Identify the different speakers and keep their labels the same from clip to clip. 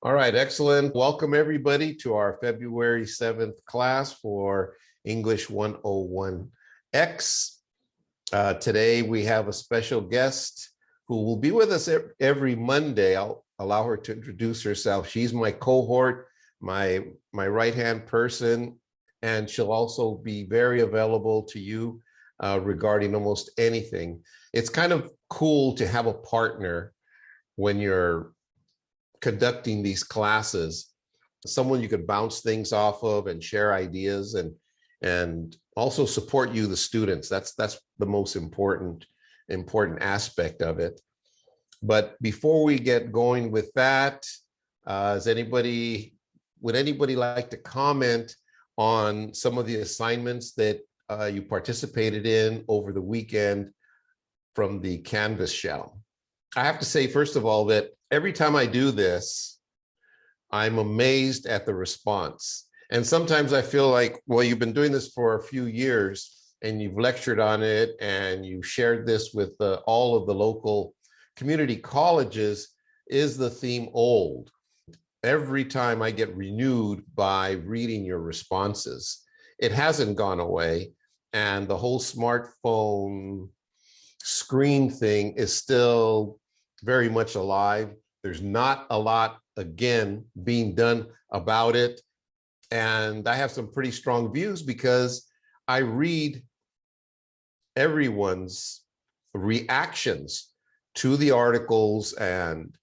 Speaker 1: All right, excellent. Welcome everybody to our February 7th class for English 101X. Today we have a special guest who will be with us every Monday. I'll allow her to introduce herself. She's my cohort, my right-hand person, and she'll also be very available to you regarding almost anything. It's kind of cool to have a partner when you're conducting these classes, someone you could bounce things off of and share ideas and also support you, the students. That's the most important aspect of it. But before we get going with that, would anybody like to comment on some of the assignments that you participated in over the weekend from the Canvas shell? I have to say, first of all, that every time I do this, I'm amazed at the response. And sometimes I feel like, well, you've been doing this for a few years and you've lectured on it and you've shared this with all of the local community colleges. Is the theme old? Every time I get renewed by reading your responses. It hasn't gone away. And the whole smartphone screen thing is still very much alive. There's not a lot, again, being done about it. And I have some pretty strong views because I read everyone's reactions to the articles and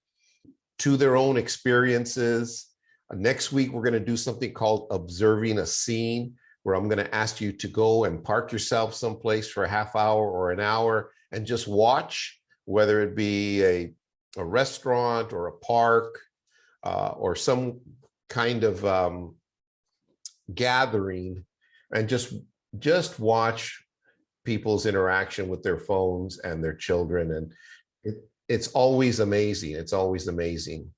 Speaker 1: to their own experiences. Next week, we're going to do something called Observing a Scene, where I'm going to ask you to go and park yourself someplace for a half hour or an hour and just watch, whether it be a restaurant or a park or some kind of gathering, and just watch people's interaction with their phones and their children. And it's always amazing. It's always amazing.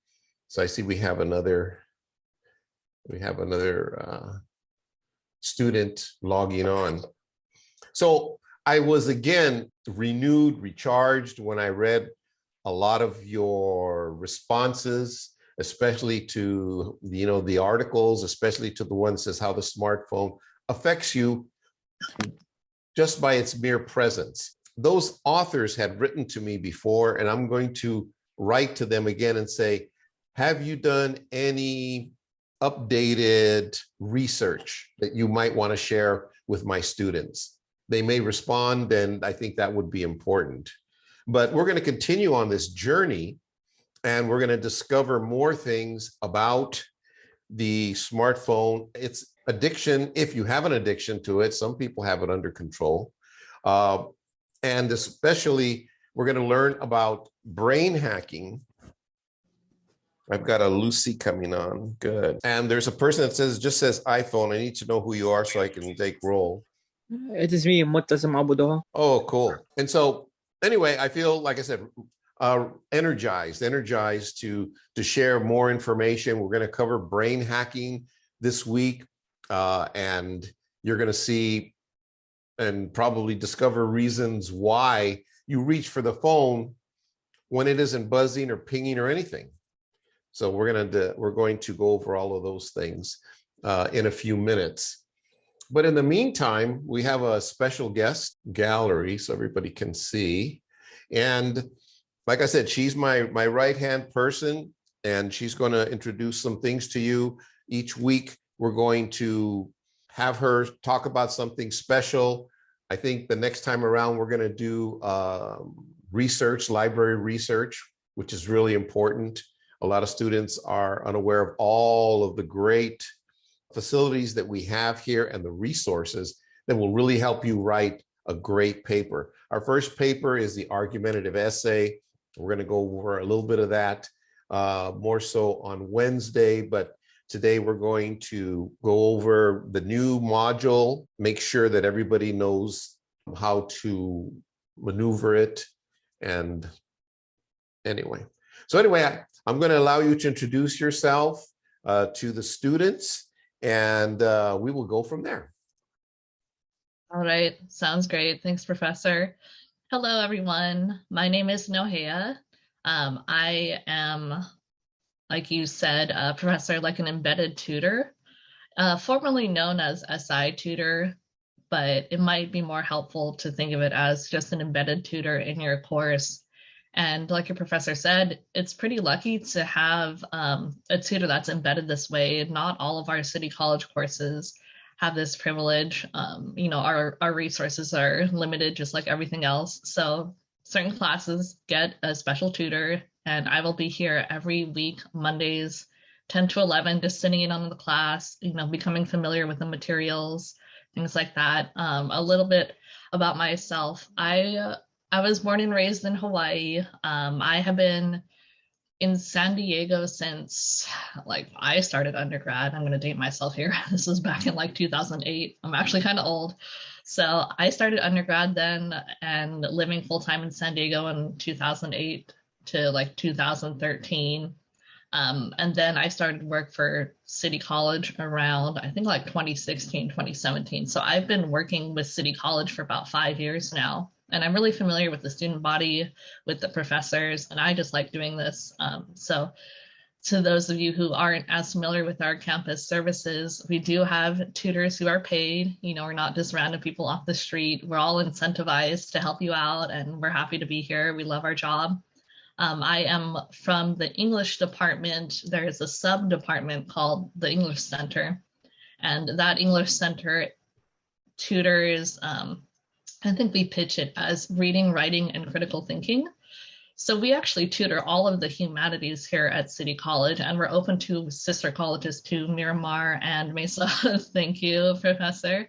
Speaker 1: So I see we have another student logging on. So I was again renewed, recharged when I read a lot of your responses, especially to the articles, especially to the one that says how the smartphone affects you just by its mere presence. Those authors had written to me before, and I'm going to write to them again and say, have you done any updated research that you might want to share with my students? They may respond, and I think that would be important. But we're going to continue on this journey, and we're going to discover more things about the smartphone, its addiction, if you have an addiction to it. Some people have it under control. And especially, we're going to learn about brain hacking. I've got a Lucy coming on. Good. And there's a person that just says iPhone. I need to know who you are so I can take roll.
Speaker 2: It is me, Muttasim Abudo.
Speaker 1: Oh, cool. And so anyway, I feel, like I said, energized to share more information. We're going to cover brain hacking this week, and you're going to see and probably discover reasons why you reach for the phone when it isn't buzzing or pinging or anything. So we're going to go over all of those things in a few minutes. But in the meantime, we have a special guest gallery so everybody can see. And like I said, she's my right-hand person, and she's going to introduce some things to you. Each week, we're going to have her talk about something special. I think the next time around, we're going to do library research, which is really important. A lot of students are unaware of all of the great facilities that we have here and the resources that will really help you write a great paper. Our first paper is the argumentative essay. We're going to go over a little bit of that more so on Wednesday, but today we're going to go over the new module, make sure that everybody knows how to maneuver it. And anyway, I'm going to allow you to introduce yourself to the students, and we will go from there.
Speaker 3: All right, sounds great. Thanks, Professor. Hello, everyone. My name is Nohea. I am like you said, professor, like an embedded tutor, formerly known as SI tutor, but it might be more helpful to think of it as just an embedded tutor in your course. And like your professor said, it's pretty lucky to have a tutor that's embedded this way. Not all of our city college courses have this privilege. Our resources are limited just like everything else. So certain classes get a special tutor, and I will be here every week, Mondays, 10 to 11, just sitting in on the class, becoming familiar with the materials, things like that. A little bit about myself. I was born and raised in Hawaii. I have been in San Diego since I started undergrad. I'm going to date myself here. This was back in 2008. I'm actually kind of old. So I started undergrad then and living full time in San Diego in 2008 to 2013. And then I started work for City College around, I think 2016, 2017. So I've been working with City College for about 5 years now. And I'm really familiar with the student body, with the professors, and I just like doing this. So to those of you who aren't as familiar with our campus services, we do have tutors who are paid. We're not just random people off the street. We're all incentivized to help you out, and we're happy to be here. We love our job. I am from the English department. There is a sub-department called the English Center, and that English Center tutors, I think we pitch it as reading, writing, and critical thinking. So we actually tutor all of the humanities here at City College, and we're open to sister colleges to Miramar and Mesa. Thank you, Professor.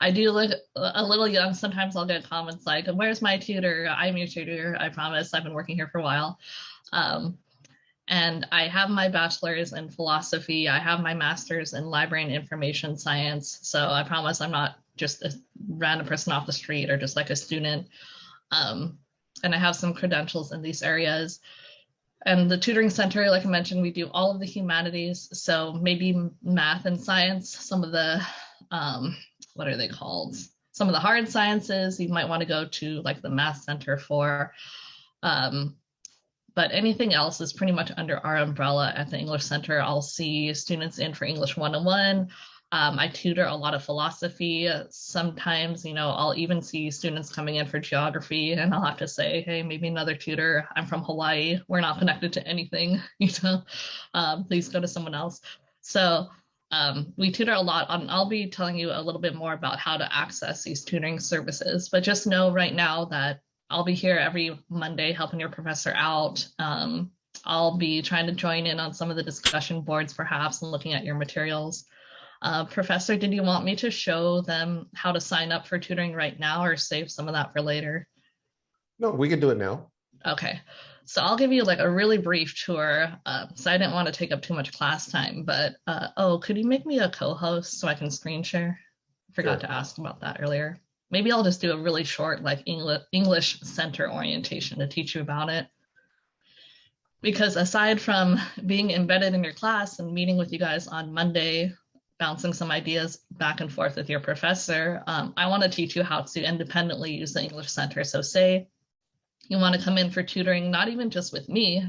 Speaker 3: I do look a little young. Sometimes I'll get comments like, where's my tutor? I'm your tutor, I promise. I've been working here for a while. And I have my bachelor's in philosophy. I have my master's in library and information science. So I promise I'm not just a random person off the street or just a student. And I have some credentials in these areas. And the tutoring center, like I mentioned, we do all of the humanities. So maybe math and science, some of the, what are they called? Some of the hard sciences, you might want to go to the math center for. But anything else is pretty much under our umbrella at the English Center. I'll see students in for English 101. I tutor a lot of philosophy. Sometimes, I'll even see students coming in for geography, and I'll have to say, hey, maybe another tutor. I'm from Hawaii. We're not connected to anything, please go to someone else. So we tutor a lot. I'll be telling you a little bit more about how to access these tutoring services, but just know right now that I'll be here every Monday helping your professor out. I'll be trying to join in on some of the discussion boards perhaps and looking at your materials. Professor, did you want me to show them how to sign up for tutoring right now or save some of that for later?
Speaker 1: No, we can do it now.
Speaker 3: Okay, so I'll give you a really brief tour. So I didn't want to take up too much class time, but could you make me a co-host so I can screen share? I forgot to ask about that earlier. Maybe I'll just do a really short English Center orientation to teach you about it. Because aside from being embedded in your class and meeting with you guys on Monday, bouncing some ideas back and forth with your professor, I want to teach you how to independently use the English Center. So say you want to come in for tutoring, not even just with me,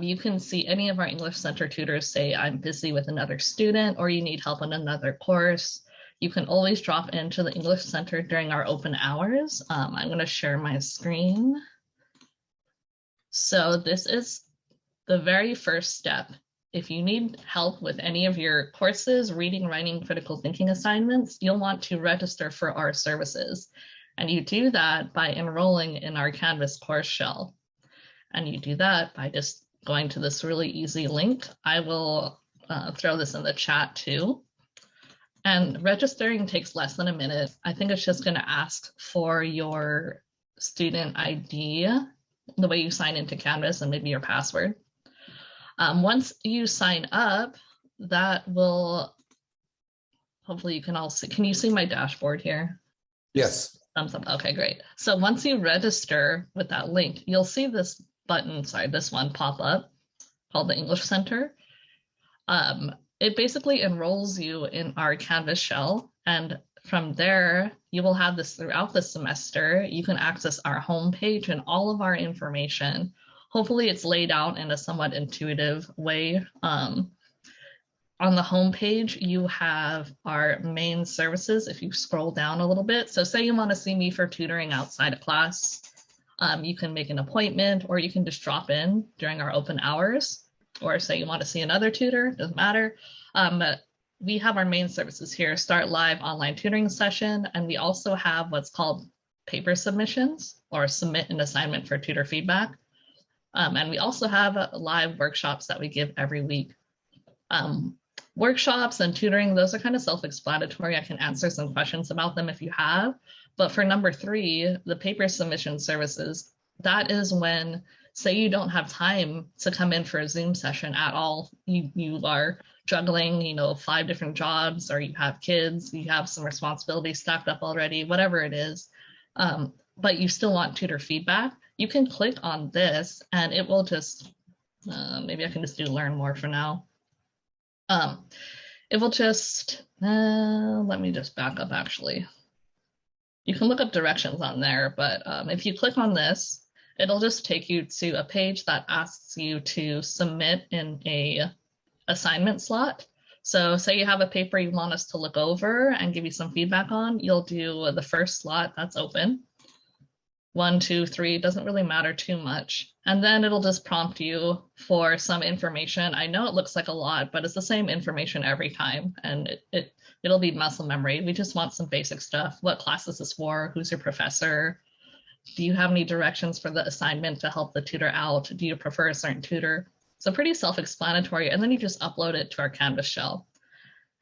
Speaker 3: you can see any of our English Center tutors say, I'm busy with another student, or you need help in another course. You can always drop into the English Center during our open hours. I'm going to share my screen. So this is the very first step. If you need help with any of your courses, reading, writing, critical thinking assignments, you'll want to register for our services. And you do that by enrolling in our Canvas course shell. And you do that by just going to this really easy link. I will throw this in the chat too. And registering takes less than a minute. I think it's just going to ask for your student ID, the way you sign into Canvas, and maybe your password. Once you sign up, that will, hopefully you can all see, can you see my dashboard here?
Speaker 1: Yes.
Speaker 3: Thumbs up, okay, great. So once you register with that link, you'll see this button, this one pop up called the English Center. It basically enrolls you in our Canvas shell, and from there, you will have this throughout the semester. You can access our homepage and all of our information. hopefully it's laid out in a somewhat intuitive way. On the home page, you have our main services if you scroll down a little bit. So say you want to see me for tutoring outside of class, you can make an appointment, or you can just drop in during our open hours, or say you want to see another tutor, doesn't matter. But we have our main services here, start live online tutoring session, and we also have what's called paper submissions, or submit an assignment for tutor feedback. And we also have live workshops that we give every week. Workshops and tutoring, those are kind of self-explanatory. I can answer some questions about them if you have. But for number 3, the paper submission services, that is when, say you don't have time to come in for a Zoom session at all. You are juggling, 5 different jobs, or you have kids, you have some responsibilities stacked up already, whatever it is. But you still want tutor feedback. You can click on this and it will just, maybe I can just do learn more for now. It will just, let me just back up actually. You can look up directions on there, but if you click on this, it'll just take you to a page that asks you to submit in a assignment slot. So say you have a paper you want us to look over and give you some feedback on, you'll do the first slot that's open. 1, 2, 3, doesn't really matter too much. And then it'll just prompt you for some information. I know it looks like a lot, but it's the same information every time, and it'll be muscle memory. We just want some basic stuff. What class is this for? Who's your professor? Do you have any directions for the assignment to help the tutor out? Do you prefer a certain tutor? So pretty self-explanatory, and then you just upload it to our Canvas shell.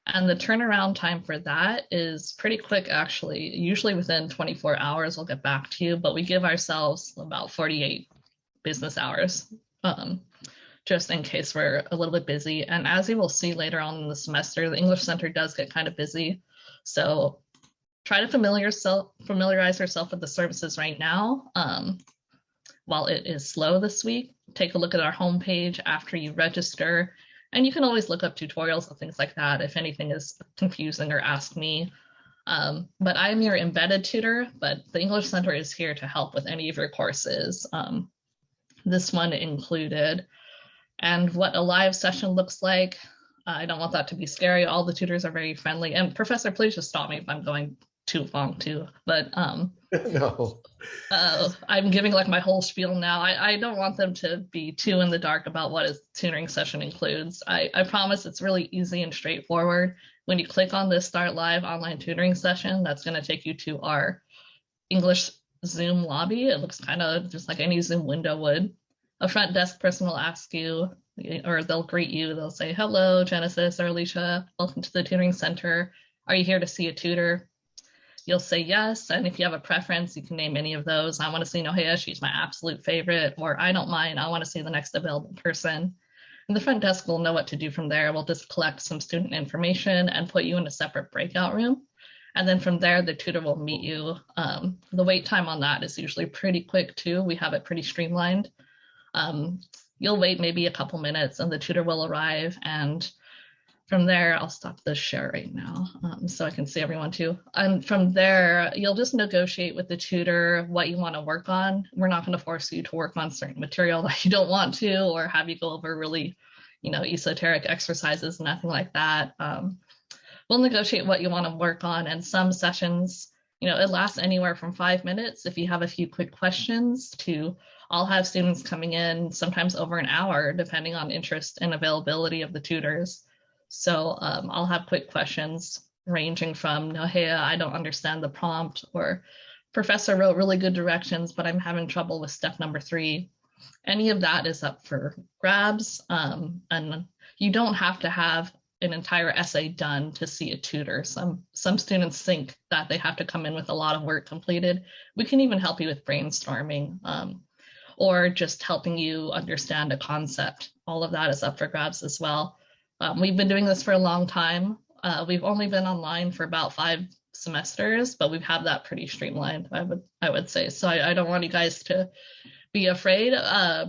Speaker 3: And the turnaround time for that is pretty quick, actually. Usually within 24 hours, we'll get back to you, but we give ourselves about 48 business hours, just in case we're a little bit busy. And as you will see later on in the semester, the English Center does get kind of busy. So try to familiarize yourself with the services right now. While it is slow this week, take a look at our homepage after you register. And you can always look up tutorials and things like that if anything is confusing, or ask me. But I'm your embedded tutor, but the English Center is here to help with any of your courses, this one included. And what a live session looks like, I don't want that to be scary. All the tutors are very friendly. And Professor, please just stop me if I'm going too long too. But
Speaker 1: No.
Speaker 3: I'm giving like my whole spiel now. I don't want them to be too in the dark about what a tutoring session includes. I promise it's really easy and straightforward. When you click on this Start Live Online Tutoring Session, that's going to take you to our English Zoom lobby. It looks kind of just like any Zoom window would. A front desk person will ask you, or they'll greet you. They'll say, "Hello, Genesis or Alicia. Welcome to the Tutoring Center. Are you here to see a tutor?" You'll say yes, and if you have a preference, you can name any of those. I want to see Nohea, she's my absolute favorite, or I don't mind, I want to see the next available person. And the front desk will know what to do from there. We'll just collect some student information and put you in a separate breakout room. And then from there, the tutor will meet you. The wait time on that is usually pretty quick too. We have it pretty streamlined. You'll wait maybe a couple minutes and the tutor will arrive, and from there, I'll stop the share right now so I can see everyone too. And from there, you'll just negotiate with the tutor what you want to work on. We're not going to force you to work on certain material that you don't want to, or have you go over really, esoteric exercises, nothing like that. We'll negotiate what you want to work on. And some sessions, it lasts anywhere from 5 minutes if you have a few quick questions to I'll have students coming in sometimes over an hour, depending on interest and availability of the tutors. So I'll have quick questions ranging from, Nohea, I don't understand the prompt, or Professor wrote really good directions, but I'm having trouble with step number 3. Any of that is up for grabs. And you don't have to have an entire essay done to see a tutor. Some students think that they have to come in with a lot of work completed. We can even help you with brainstorming or just helping you understand a concept. All of that is up for grabs as well. We've been doing this for a long time. We've only been online for about 5 semesters, but we've had that pretty streamlined, I would say. So I don't want you guys to be afraid.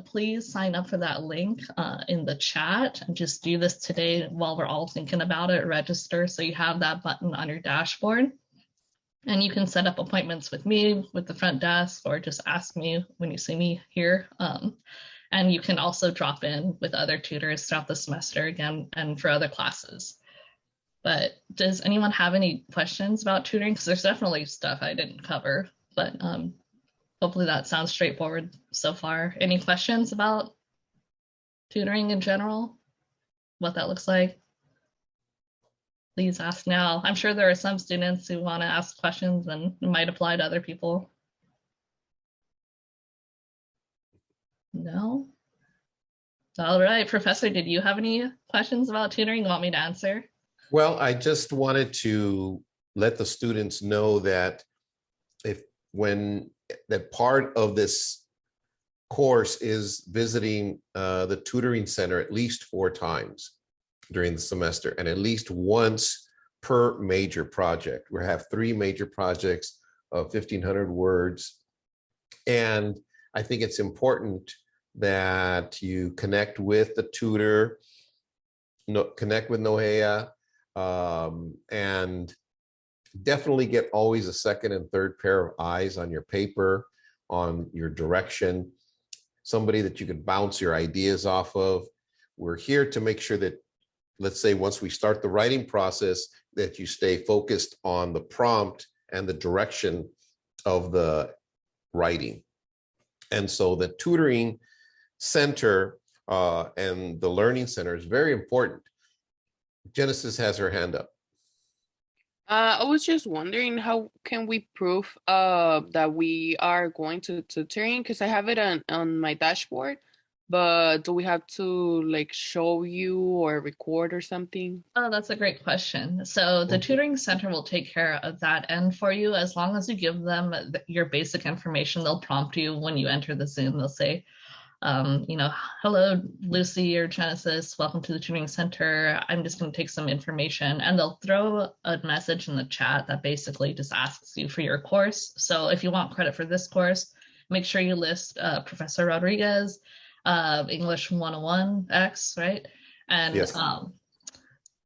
Speaker 3: Please sign up for that link in the chat and just do this today while we're all thinking about it. Register so you have that button on your dashboard. And you can set up appointments with me, with the front desk, or just ask me when you see me here. And you can also drop in with other tutors throughout the semester again and for other classes. But does anyone have any questions about tutoring? Because there's definitely stuff I didn't cover, but hopefully that sounds straightforward so far. Any questions about tutoring in general? What that looks like? Please ask now. I'm sure there are some students who want to ask questions and it might apply to other people. No? All right, Professor, did you have any questions about tutoring you want me to answer?
Speaker 1: Well, I just wanted to let the students know that that part of this course is visiting the tutoring center at least 4 times during the semester, and at least once per major project. We have 3 major projects of 1,500 words. And I think it's important that you connect with the tutor, connect with Nohea, and definitely get always a second and third pair of eyes on your paper, on your direction, somebody that you can bounce your ideas off of. We're here to make sure that, let's say, once we start the writing process, that you stay focused on the prompt and the direction of the writing. And so the tutoring center and the learning center is very important. Genesis has her hand up.
Speaker 4: I was just wondering, how can we prove that we are going to tutoring? Because I have it on my dashboard, but do we have to like show you or record or something?
Speaker 3: Oh, that's a great question. So the tutoring center will take care of that end for you. As long as you give them your basic information, they'll prompt you when you enter the Zoom. They'll say, hello, Lucy or Genesis, welcome to the tutoring center. I'm just going to take some information, and they'll throw a message in the chat that basically just asks you for your course. So if you want credit for this course, make sure you list Professor Rodriguez, English 101 X, right? And
Speaker 1: Yes.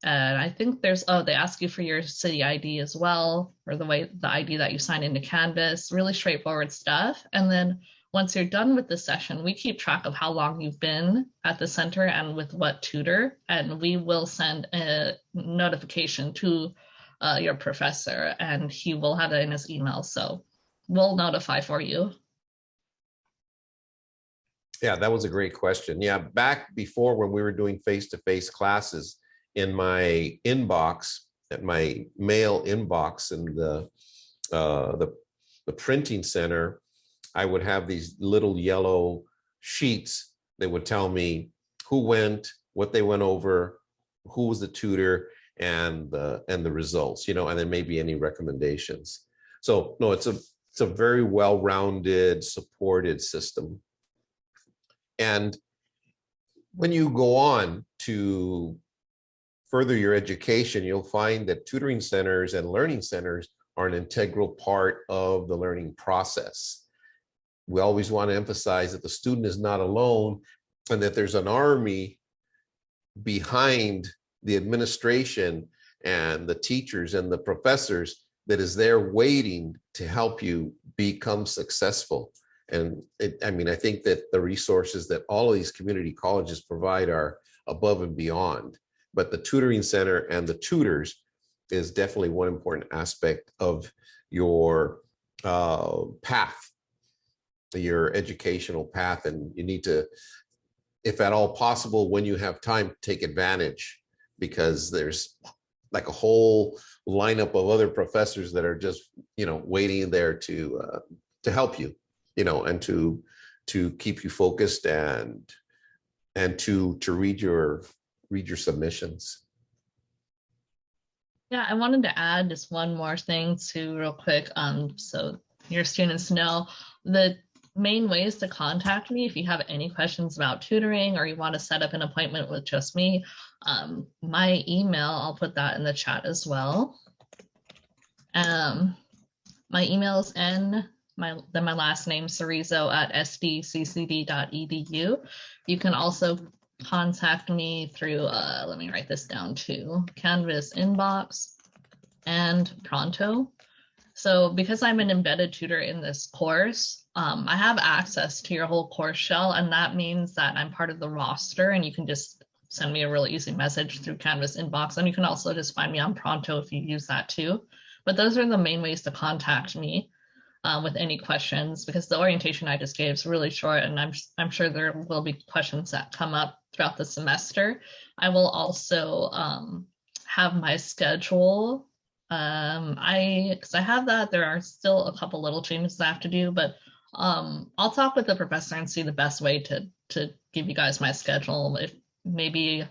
Speaker 3: and I think they ask you for your city ID as well, or the ID that you sign into Canvas. Really straightforward stuff. And then once you're done with the session, we keep track of how long you've been at the center and with what tutor, and we will send a notification to your professor, and he will have it in his email. So we'll notify for you.
Speaker 1: Yeah, that was a great question. Yeah, back before when we were doing face-to-face classes, in my inbox, at my mail inbox in the printing center, I would have these little yellow sheets that would tell me who went, what they went over, who was the tutor, and the results, and then maybe any recommendations. So no, it's a very well-rounded, supported system. And when you go on to further your education, you'll find that tutoring centers and learning centers are an integral part of the learning process. We always want to emphasize that the student is not alone, and that there's an army behind the administration and the teachers and the professors that is there waiting to help you become successful. And I think that the resources that all of these community colleges provide are above and beyond. But the tutoring center and the tutors is definitely one important aspect of your path, your educational path. And you need to, if at all possible, when you have time, take advantage, because there's like a whole lineup of other professors that are just, waiting there to help you, and to keep you focused and to read your submissions.
Speaker 3: Yeah, I wanted to add just one more thing too, real quick. So your students know the main ways to contact me if you have any questions about tutoring or you want to set up an appointment with just me. My email, I'll put that in the chat as well. My email is my last name, Cerezo, at sdccd.edu. You can also contact me through, let me write this down too, Canvas inbox and Pronto. So because I'm an embedded tutor in this course, I have access to your whole course shell, and that means that I'm part of the roster, and you can just send me a really easy message through Canvas inbox, and you can also just find me on Pronto if you use that too. But those are the main ways to contact me with any questions, because the orientation I just gave is really short, and I'm sure there will be questions that come up throughout the semester. I will also have my schedule. Because I have that, there are still a couple little changes I have to do, but I'll talk with the professor and see the best way to give you guys my schedule. If maybe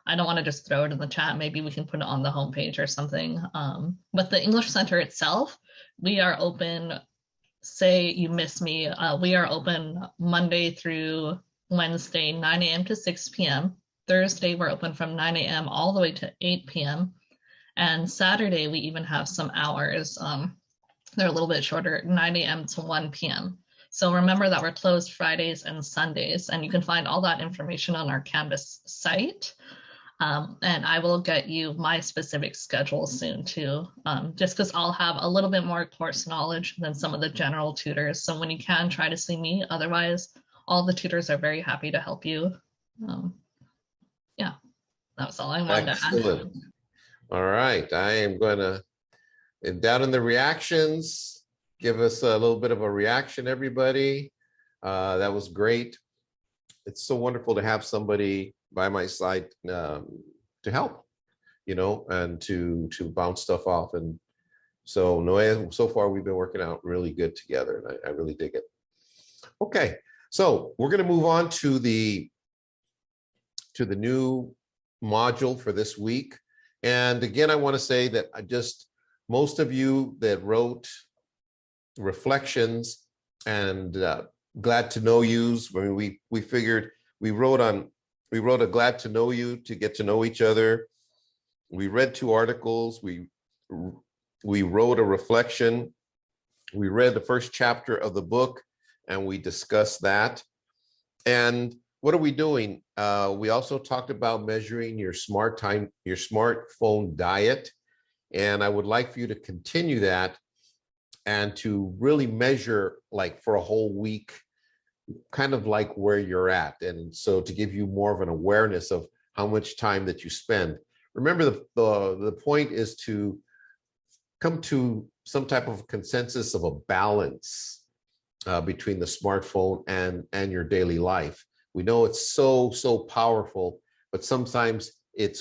Speaker 3: I don't want to just throw it in the chat, maybe we can put it on the homepage or something. But the English Center itself, we are open, say you miss me, we are open Monday through Wednesday, 9 a.m. to 6 p.m. Thursday, we're open from 9 a.m. all the way to 8 p.m. And Saturday, we even have some hours. They're a little bit shorter, 9 a.m. to 1 p.m. So remember that we're closed Fridays and Sundays, and you can find all that information on our Canvas site. And I will get you my specific schedule soon too, just because I'll have a little bit more course knowledge than some of the general tutors. So when you can, try to see me. Otherwise, all the tutors are very happy to help you. Yeah, that's all I wanted to add.
Speaker 1: Excellent. All right, I am going to, down in the reactions, give us a little bit of a reaction, everybody. That was great. It's so wonderful to have somebody by my side to help, and to bounce stuff off. And so Noé, so far we've been working out really good together, and I really dig it. Okay, so we're going to move on to the new module for this week. And again, I want to say that most of you that wrote reflections and glad to know yous. I mean, we figured we wrote a glad to know you to get to know each other. We read 2 articles. We wrote a reflection. We read the first chapter of the book, and we discussed that. And what are we doing? We also talked about measuring your smartphone diet. And I would like for you to continue that and to really measure, like, for a whole week, kind of like where you're at. And so to give you more of an awareness of how much time that you spend. Remember, the point is to come to some type of consensus of a balance between the smartphone and your daily life. We know it's so powerful, but sometimes it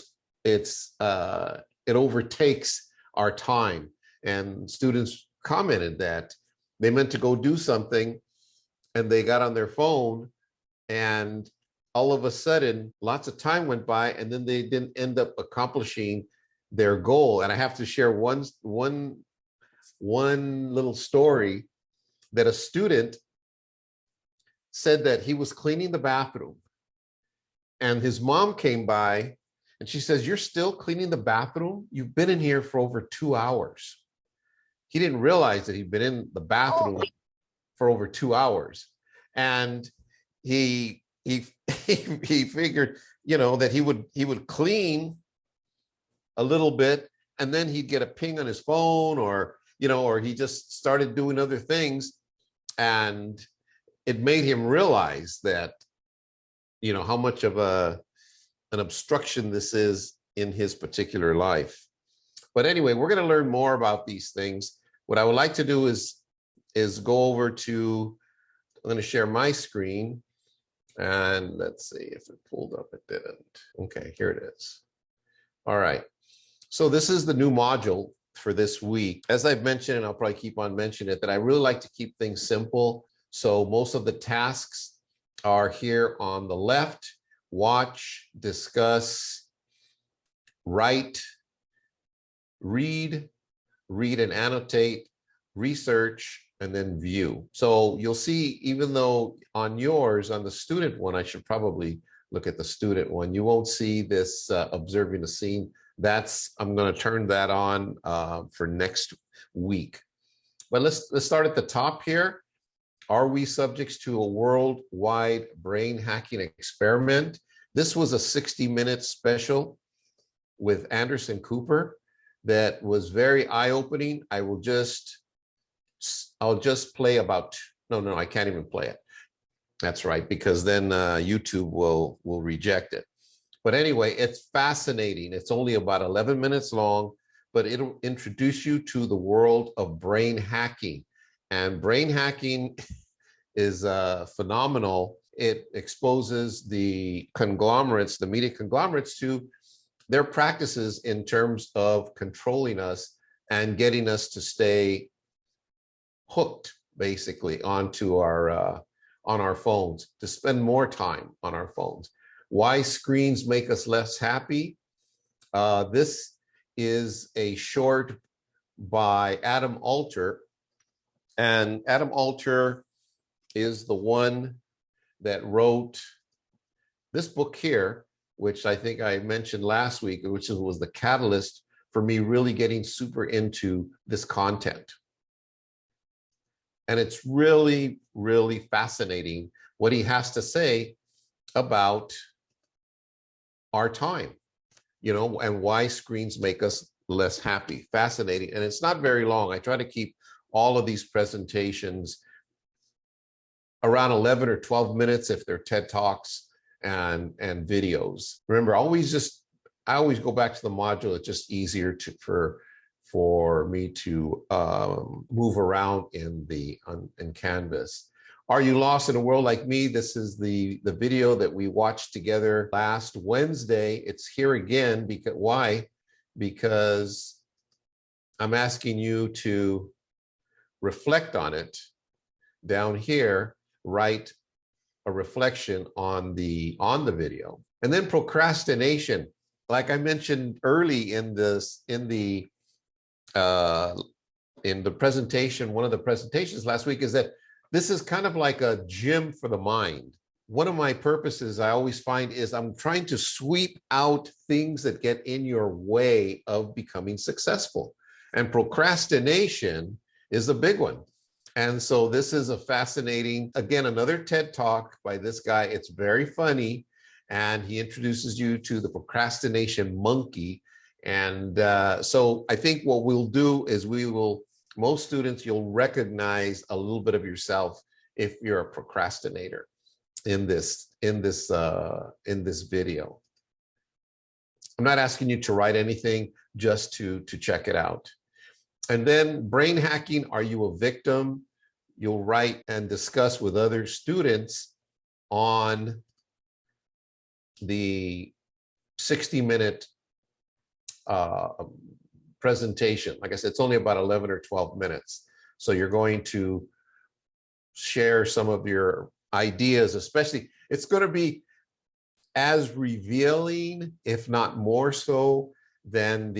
Speaker 1: overtakes our time. And students commented that they meant to go do something and they got on their phone, and all of a sudden lots of time went by, and then they didn't end up accomplishing their goal. And I have to share one little story that a student said that he was cleaning the bathroom, and his mom came by and she says, "You're still cleaning the bathroom? You've been in here for over 2 hours." He didn't realize that he'd been in the bathroom for over 2 hours. And he figured, that he would clean a little bit, and then he'd get a ping on his phone, or he just started doing other things. And it made him realize that, how much of an obstruction this is in his particular life. But anyway, we're going to learn more about these things. What I would like to do is go over to, I'm going to share my screen, and let's see if it pulled up. It didn't. Okay, here it is. All right. So this is the new module for this week. As I've mentioned, and I'll probably keep on mentioning it, that I really like to keep things simple. So most of the tasks are here on the left: watch, discuss, write, read and annotate, research, and then view. So you'll see, even though on yours, on the student one, I should probably look at the student one, you won't see this observing the scene. I'm going to turn that on for next week. But let's start at the top here. Are we subjects to a worldwide brain hacking experiment? This was a 60-minute special with Anderson Cooper that was very eye-opening. I will just I'll just play about, no, I can't even play it. That's right, because then YouTube will reject it. But anyway, it's fascinating. It's only about 11 minutes long, but it'll introduce you to the world of brain hacking. And brain hacking is phenomenal. It exposes the conglomerates, the media conglomerates, to their practices in terms of controlling us and getting us to stay hooked, basically, onto our on our phones, to spend more time on our phones. Why screens make us less happy? This is a short by Adam Alter, and Adam Alter is the one that wrote this book here, which I think I mentioned last week, which was the catalyst for me really getting super into this content. And it's really, really fascinating what he has to say about our time, and why screens make us less happy. Fascinating. And it's not very long. I try to keep all of these presentations around 11 or 12 minutes if they're TED Talks and videos. Remember, I always go back to the module. It's just easier for me to move around in Canvas. Are you lost in a world like me? This is the video that we watched together last Wednesday. It's here again. Why? Because I'm asking you to reflect on it. Down here, write a reflection on the video. And then procrastination. Like I mentioned early in the presentation, one of the presentations last week, is that this is kind of like a gym for the mind. One of my purposes I always find is I'm trying to sweep out things that get in your way of becoming successful. And procrastination is a big one. And so this is a fascinating, again, another TED Talk by this guy. It's very funny. And he introduces you to the procrastination monkey. And so I think what we'll do is most students, you'll recognize a little bit of yourself if you're a procrastinator in this video. I'm not asking you to write anything, just to check it out. And then brain hacking, are you a victim? You'll write and discuss with other students on the 60-minute presentation. Like I said, it's only about 11 or 12 minutes. So you're going to share some of your ideas, especially, it's going to be as revealing, if not more so, than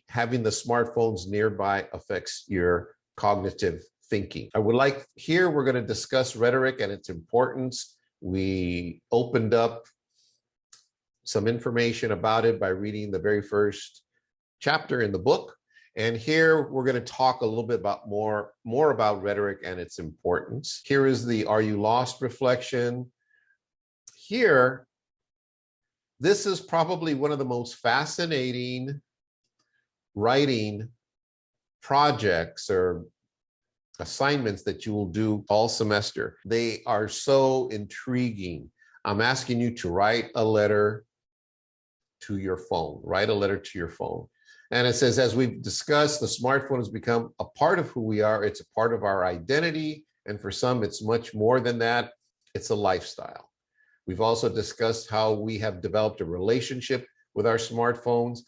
Speaker 1: having the smartphones nearby affects your cognitive thinking. Here we're going to discuss rhetoric and its importance. We opened up some information about it by reading the very first chapter in the book. And here we're going to talk a little bit about more about rhetoric and its importance. Here is the Are You Lost reflection. Here, this is probably one of the most fascinating writing projects or assignments that you will do all semester. They are so intriguing. I'm asking you to write a letter to your phone. Write a letter to your phone. And it says, as we've discussed, the smartphone has become a part of who we are. It's a part of our identity. And for some, it's much more than that. It's a lifestyle. We've also discussed how we have developed a relationship with our smartphones.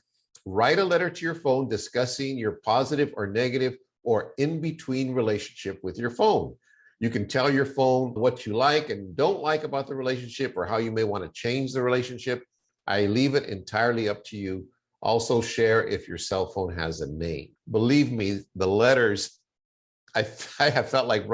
Speaker 1: Write a letter to your phone discussing your positive or negative or in-between relationship with your phone. You can tell your phone what you like and don't like about the relationship or how you may want to change the relationship. I leave it entirely up to you. Also share if your cell phone has a name. Believe me, the letters, I have felt like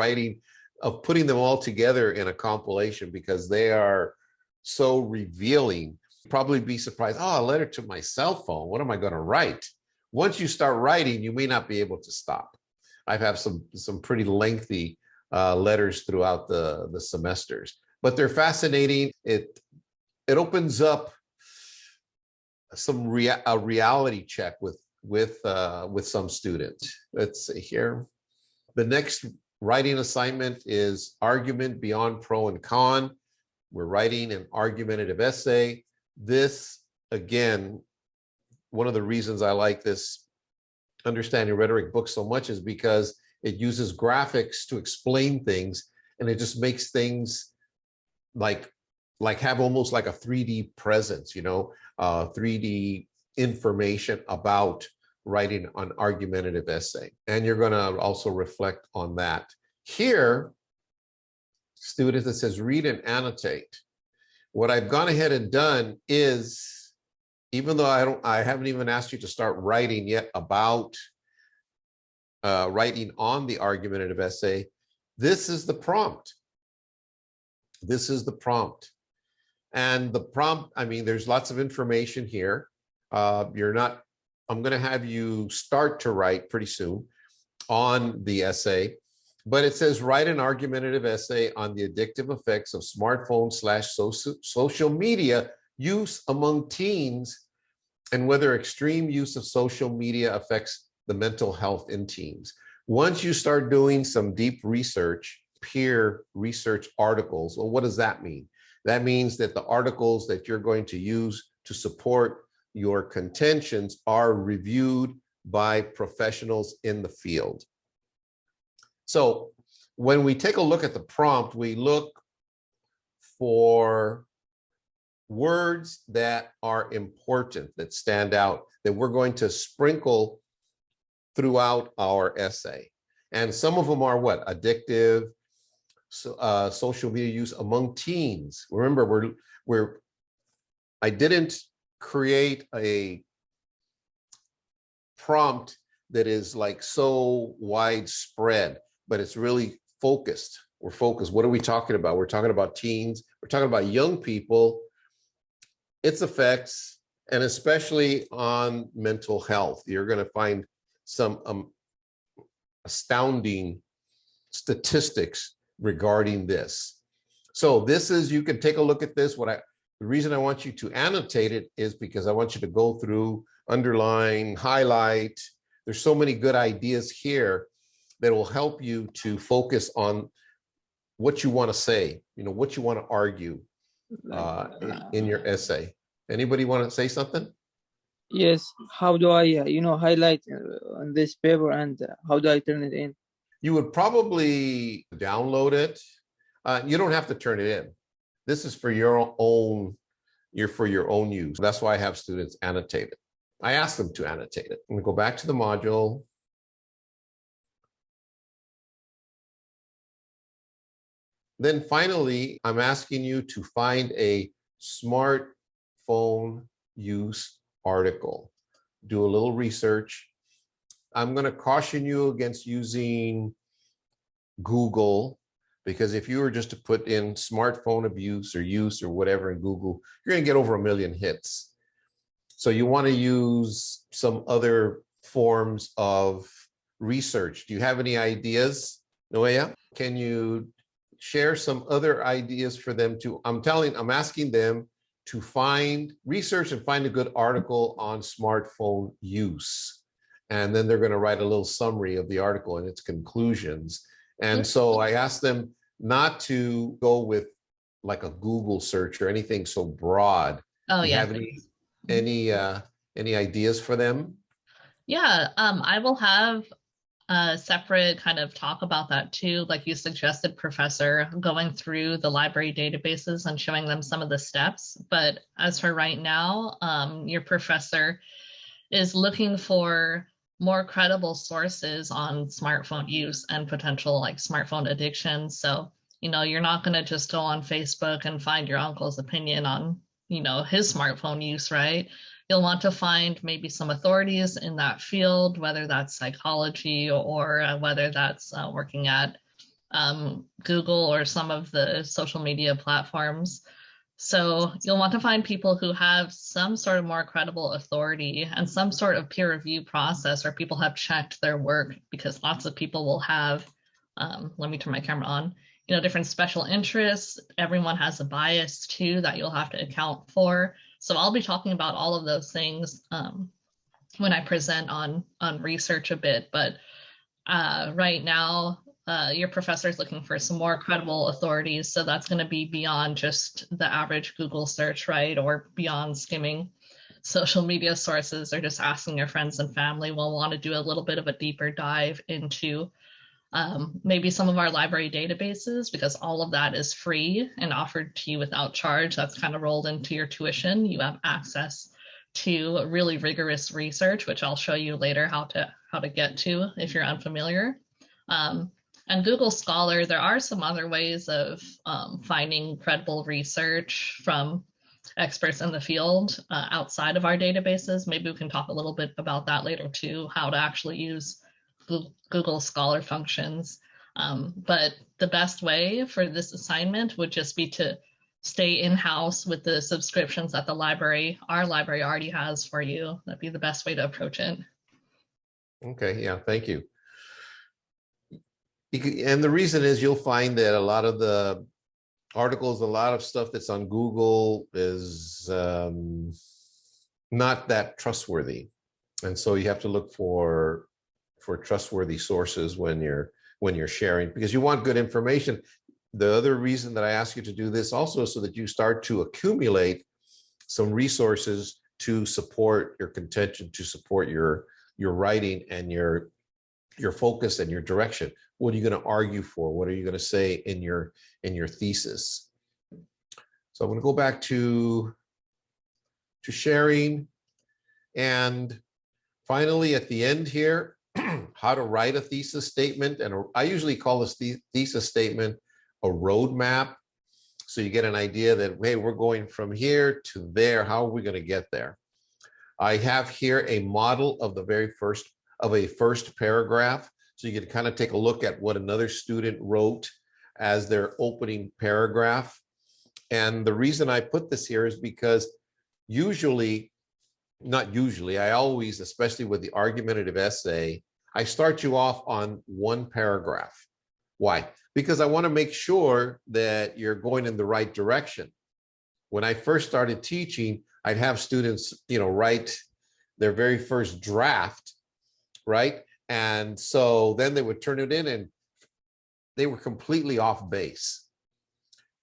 Speaker 1: putting them all together in a compilation because they are so revealing. You'd probably be surprised, a letter to my cell phone, what am I going to write? Once you start writing, you may not be able to stop. I've had some pretty lengthy letters throughout the semesters, but they're fascinating. It opens up a reality check with some students. Let's see here. The next writing assignment is argument beyond pro and con. We're writing an argumentative essay. This, again, one of the reasons I like this Understanding Rhetoric book so much is because it uses graphics to explain things, and it just makes things like have almost like a 3D presence, 3D information about writing an argumentative essay. And you're going to also reflect on that. Here, students, it says read and annotate. What I've gone ahead and done is, even though I haven't even asked you to start writing yet about writing on the argumentative essay, this is the prompt. This is the prompt. And the prompt, I mean, there's lots of information here. I'm going to have you start to write pretty soon on the essay, but it says write an argumentative essay on the addictive effects of smartphone/social media use among teens and whether extreme use of social media affects the mental health in teens. Once you start doing some deep research, peer research articles, well, what does that mean? That means that the articles that you're going to use to support your contentions are reviewed by professionals in the field. So when we take a look at the prompt, we look for words that are important, that stand out, that we're going to sprinkle throughout our essay. And some of them are what? Addictive, social media use among teens. Remember, I didn't create a prompt that is like so widespread, but it's really focused. We're focused. What are we talking about? We're talking about teens. We're talking about young people, its effects, and especially on mental health. You're going to find some astounding statistics regarding this. So this is, you can take a look at this. The reason I want you to annotate it is because I want you to go through, underline, highlight. There's so many good ideas here that will help you to focus on what you want to say, what you want to argue in your essay. Anybody want to say something?
Speaker 2: Yes. How do I, highlight on this paper, and how do I turn it in?
Speaker 1: You would probably download it. You don't have to turn it in. This is for your own use. That's why I have students annotate it. I ask them to annotate it. I'm going to go back to the module. Then finally, I'm asking you to find a smartphone use article. Do a little research. I'm going to caution you against using Google, because if you were just to put in smartphone abuse or use or whatever in Google, you're going to get over 1 million hits. So you want to use some other forms of research. Do you have any ideas, Noea? Can you share some other ideas for them to, I'm asking them to research and find a good article on smartphone use. And then they're going to write a little summary of the article and its conclusions. And so I asked them not to go with like a Google search or anything so broad.
Speaker 3: Oh,
Speaker 1: Do you
Speaker 3: yeah.
Speaker 1: have any ideas for them?
Speaker 3: Yeah, I will have a separate kind of talk about that too, like you suggested, Professor, going through the library databases and showing them some of the steps. But as for right now, your professor is looking for more credible sources on smartphone use and potential like smartphone addiction. So, you're not going to just go on Facebook and find your uncle's opinion on, his smartphone use, right? You'll want to find maybe some authorities in that field, whether that's psychology or whether that's working at Google or some of the social media platforms. So you'll want to find people who have some sort of more credible authority and some sort of peer review process where people have checked their work, because lots of people will have, let me turn my camera on, different special interests. Everyone has a bias too that you'll have to account for. So I'll be talking about all of those things when I present on research a bit, but Right now, your professor is looking for some more credible authorities. So that's going to be beyond just the average Google search, right? Or beyond skimming social media sources, or just asking your friends and family. We'll want to do a little bit of a deeper dive into maybe some of our library databases, because all of that is free and offered to you without charge. That's kind of rolled into your tuition. You have access to really rigorous research, which I'll show you later how to get to if you're unfamiliar. And Google Scholar, there are some other ways of finding credible research from experts in the field outside of our databases. Maybe we can talk a little bit about that later too, how to actually use Google Scholar functions. But the best way for this assignment would just be to stay in-house with the subscriptions that our library already has for you. That'd be the best way to approach it.
Speaker 1: Okay, yeah, thank you. And the reason is you'll find that a lot of the articles, a lot of stuff that's on Google is not that trustworthy. And so you have to look for trustworthy sources when you're sharing, because you want good information. The other reason that I ask you to do this also is so that you start to accumulate some resources to support your contention, to support your writing and your focus and your direction. What are you going to argue for? What are you going to say in your thesis? So I'm going to go back to sharing. And finally, at the end here, how to write a thesis statement. And I usually call this thesis statement a roadmap. So you get an idea that, hey, we're going from here to there. How are we going to get there? I have here a model of a first paragraph. So you can kind of take a look at what another student wrote as their opening paragraph. And the reason I put this here is because I always, especially with the argumentative essay, I start you off on one paragraph. Why? Because I want to make sure that you're going in the right direction. When I first started teaching, I'd have students, write their very first draft, right? And so then they would turn it in and they were completely off base.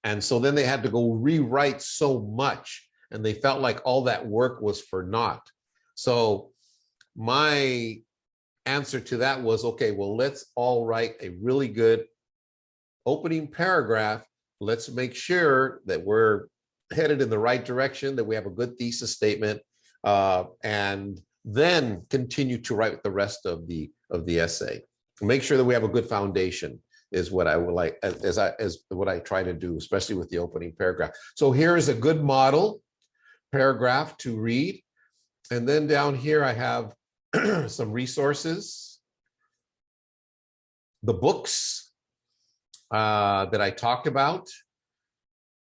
Speaker 1: And so then they had to go rewrite so much, and they felt like all that work was for naught. So my answer to that was, okay, well, let's all write a really good opening paragraph. Let's make sure that we're headed in the right direction, that we have a good thesis statement, and then continue to write the rest of the essay. Make sure that we have a good foundation is what I would like, as what I try to do, especially with the opening paragraph. So here is a good model paragraph to read. And then down here, I have some resources, the books that I talked about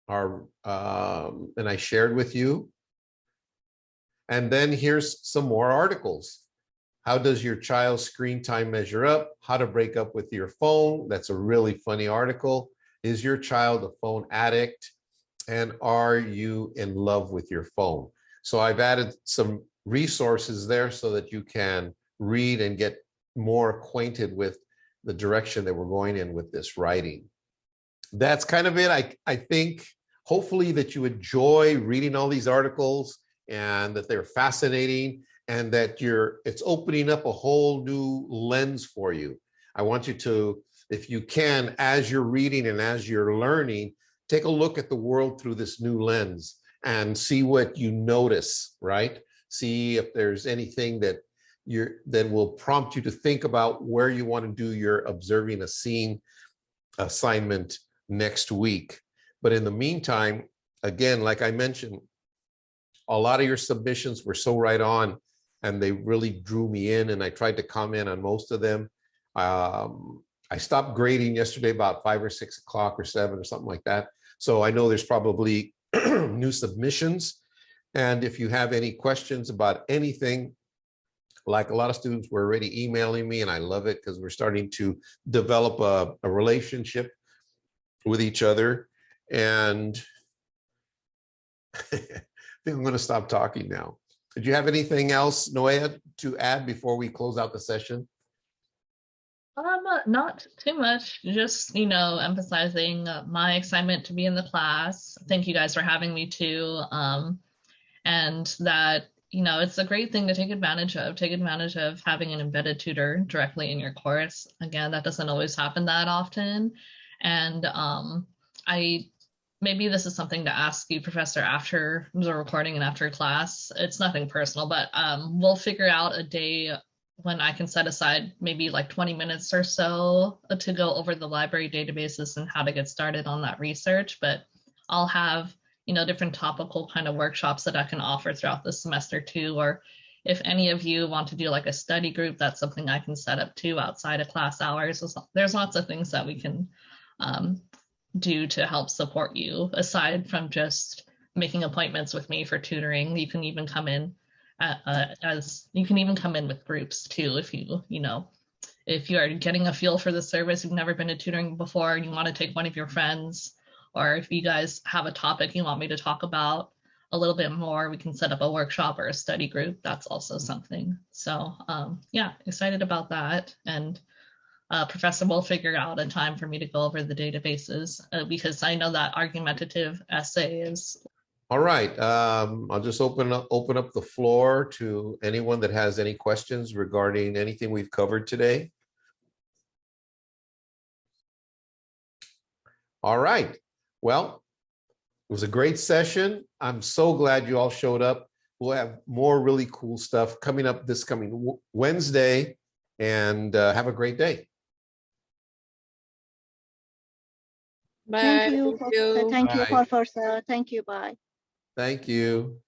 Speaker 1: are, and I shared with you. And then here's some more articles. How does your child's screen time measure up? How to break up with your phone. That's a really funny article. Is your child a phone addict? And are you in love with your phone? So I've added some resources there so that you can read and get more acquainted with the direction that we're going in with this writing. That's kind of it. I think hopefully that you enjoy reading all these articles and that they're fascinating, and that it's opening up a whole new lens for you. I want you to, if you can, as you're reading and as you're learning, take a look at the world through this new lens and see what you notice, right? See if there's anything that will prompt you to think about where you want to do your observing a scene assignment next week. But in the meantime, again, like I mentioned, a lot of your submissions were so right on, and they really drew me in, and I tried to comment on most of them. I stopped grading yesterday about 5 or 6 o'clock or 7 or something like that. So I know there's probably new submissions. And if you have any questions about anything, like a lot of students were already emailing me, and I love it because we're starting to develop a relationship with each other. And I think I'm going to stop talking now. Did you have anything else, Noea, to add before we close out the session?
Speaker 3: Not too much. Just, you know, emphasizing my excitement to be in the class. Thank you guys for having me too. And that, you know, it's a great thing to take advantage of. Take advantage of having an embedded tutor directly in your course. Again, that doesn't always happen that often. And I maybe this is something to ask you, Professor, after the recording and after class. It's nothing personal, but we'll figure out a day when I can set aside maybe like 20 minutes or so to go over the library databases and how to get started on that research. But I'll have, you know, different topical kind of workshops that I can offer throughout the semester too. Or if any of you want to do like a study group, that's something I can set up too outside of class hours. There's lots of things that we can do to help support you aside from just making appointments with me for tutoring. You can even come in with groups too if you know, if you are getting a feel for the service, you've never been to tutoring before and you want to take one of your friends, or if you guys have a topic you want me to talk about a little bit more, we can set up a workshop or a study group. That's also something. So yeah, excited about that. And Professor will figure out a time for me to go over the databases because I know that argumentative essay is.
Speaker 1: All right, I'll just open up the floor to anyone that has any questions regarding anything we've covered today. All right, well, it was a great session. I'm so glad you all showed up. We'll have more really cool stuff coming up this coming Wednesday, and have a great day.
Speaker 4: Bye.
Speaker 5: Thank you,
Speaker 4: Thank you.
Speaker 5: thank you,
Speaker 1: Bye.
Speaker 5: Professor. Thank you. Bye.
Speaker 1: Thank you.